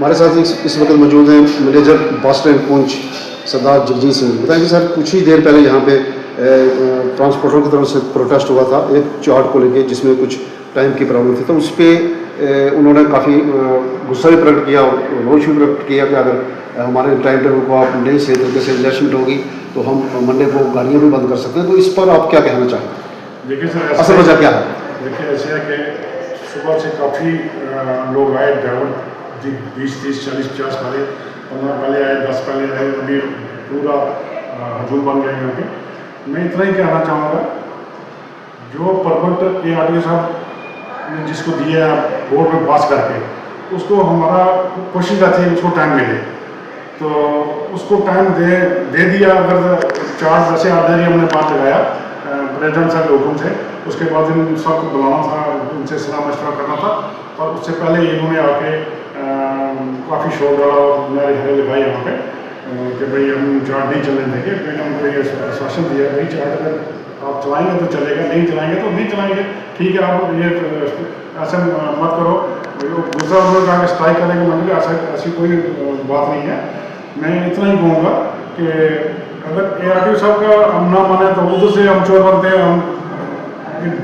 हमारे साथ इस वक्त मौजूद हैं मैनेजर बस स्टैंड पुंछ सरदार जगजीत सिंह। बताएं कि सर कुछ ही देर पहले यहाँ पे ट्रांसपोर्टरों की तरफ से प्रोटेस्ट हुआ था एक चार्ट को लेके जिसमें कुछ टाइम की प्रॉब्लम थी, तो उस पर उन्होंने काफ़ी गुस्सा भी प्रकट किया और रोष भी प्रकट किया कि अगर हमारे टाइम टेबल को आप नहीं सही तरीके से एडजस्टमेंट होगी तो हम मंडे को गाड़ियाँ भी बंद कर सकते हैं। तो इस पर आप क्या कहना चाहेंगे? देखिए सर, असल वजह क्या है? देखिए ऐसे है कि सुबह से काफ़ी लोग आए, ड्राइवर 20, 30, 40, 50 पहले 15 पहले आए, 10 पहले आए, अभी पूरा हजूम बन गए यहाँ पे। मैं इतना ही कहना चाहूँगा, जो परमिट ARTO साहब ने जिसको दिया है बोर्ड में पास करके, उसको हमारा कोशिश रहती है उसको टाइम मिले, तो उसको टाइम दे दिया। अगर चार्ज जैसे ऑर्डनरी हमने बात लगाया प्रेसिडेंट साहब के हुक्म से, उसके बाद इन सबको बुलाना था, उनसे सलाह मशवरा करना था, और उससे पहले इन्होंने आके काफ़ी शोर डाला और मेरे घर लगाई यहाँ पे कि भाई हम चार्ट नहीं चलने देंगे। मैंने उनको ये आश्वासन दिया, भाई चार्ट अगर आप चलाएंगे तो चलेगा, नहीं चलाएंगे तो नहीं चलाएंगे, ठीक है। आप ये ऐसे मत करो। दूसरा उन्होंने कहा कि स्ट्राइक करेंगे, मैंने कहा ऐसी कोई बात नहीं है। मैं इतना ही कहूँगा कि अगर ARTO साहब का हम ना माने तो उधर से हम चोर बनते हैं, हम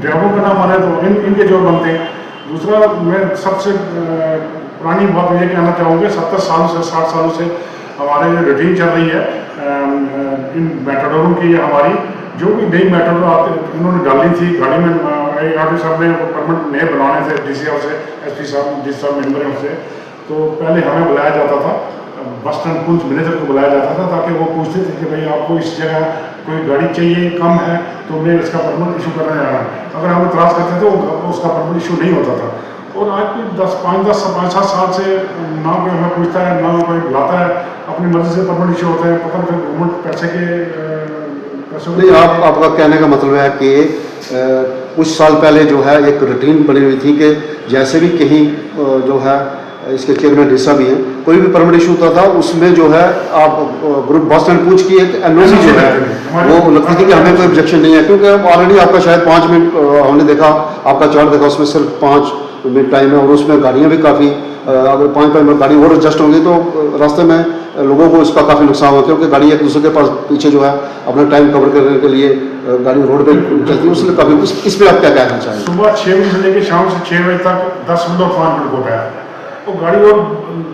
ड्राइवरों का ना माने तो इनके चोर बनते हैं। दूसरा, मैं सबसे पुरानी बात ये कहना चाहूँगा, 70 सालों से 60 सालों से हमारे जो रूटीन चल रही है इन मेटाडोरों की, हमारी जो भी नई मेटाडोर आते इन्होंने डाली थी गाड़ी में, ARTO साहब ने परमिट नए बनवाने थे DC साहब से, SP साहब जिस साहब मेम्बर से, तो पहले हमें बुलाया जाता था, बस स्टैंड पुंछ मैनेजर को बुलाया जाता था, ताकि वो पूछते थे कि भाई आपको इस जगह कोई गाड़ी चाहिए, कम है तो मैं इसका परमिट इशू करने जा रहा हूँ। अगर हम इतराज़ करते थे तो उसका परमिट इशू नहीं होता था। और आज भी 5-7 साल से ना कोई हमें पूछता है, ना कोई बुलाता है, अपनी मर्जी से परमिट इशू होते हैं। पता नहीं गवर्नमेंट पैसे के नहीं, आपका कहने का मतलब है कि कुछ साल पहले जो है एक रूटीन बनी हुई थी कि जैसे भी कहीं जो है इसके चेयरमैन हिस्सा भी हैं, कोई भी परमिट इशू होता था उसमें जो है आप ग्रुप बस स्टैंड पूछ की एक NOC जो है वो लगती थी कि हमें कोई ऑब्जेक्शन नहीं है, क्योंकि ऑलरेडी आपका शायद 5 मिनट हमने देखा, आपका चार्ट देखा, उसमें सिर्फ 5 मिनट टाइम है, और उसमें गाड़ियाँ भी काफ़ी, अगर 5 मिनट गाड़ी और एडजस्ट होंगी तो रास्ते में लोगों को इसका काफ़ी नुकसान होगा, क्योंकि गाड़ी एक दूसरे के पास पीछे जो है अपना टाइम कवर करने के लिए गाड़ी रोड पे चलती है, उसलिए काफ़ी इस पर आप क्या कहना चाहेंगे? सुबह 6 बजे से लेकर शाम से 6 बजे तक 10 मिनट और 5 मिनट होता है, तो गाड़ी और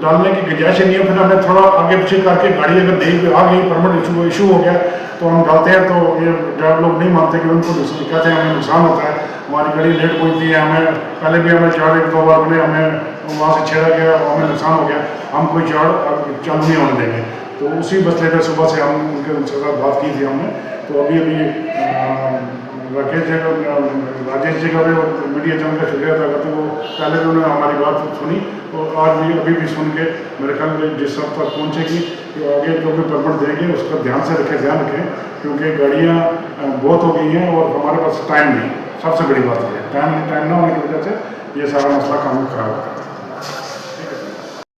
डालने की गुंजाइश नहीं है। फिर हमने थोड़ा आगे पीछे करके गाड़ी अगर देख आ गई, परमिट इशू हो गया, तो हम डालते हैं, तो ये ड्राइवर लोग नहीं मानते कि उनको कहते हैं हमें नुकसान होता है, हमारी गाड़ी लेट पहुँचती है, हमें पहले भी हमें चार्ट 1-2 बार बने, हमें वहाँ से छेड़ा गया, हमें नुकसान हो गया, हम कोई चार्ट चालू नहीं होने देंगे। तो उसी मसले पर सुबह से हम उनके साथ बात की थी हमने। तो अभी राजेश जी का भी मीडिया चैनल का शुक्रिया अदा करते हैं, वो पहले भी उन्होंने हमारी बात सुनी और आज भी अभी भी सुन के मेरे ख्याल में जिस सब तक पहुँचेगी कि आगे जो भी परमिट देंगे उसका ध्यान रखें, क्योंकि गाड़ियाँ बहुत हो गई हैं और हमारे पास टाइम नहीं। सबसे बड़ी बात है टाइम ना होने की वजह से ये सारा मसला काम खराब होता है।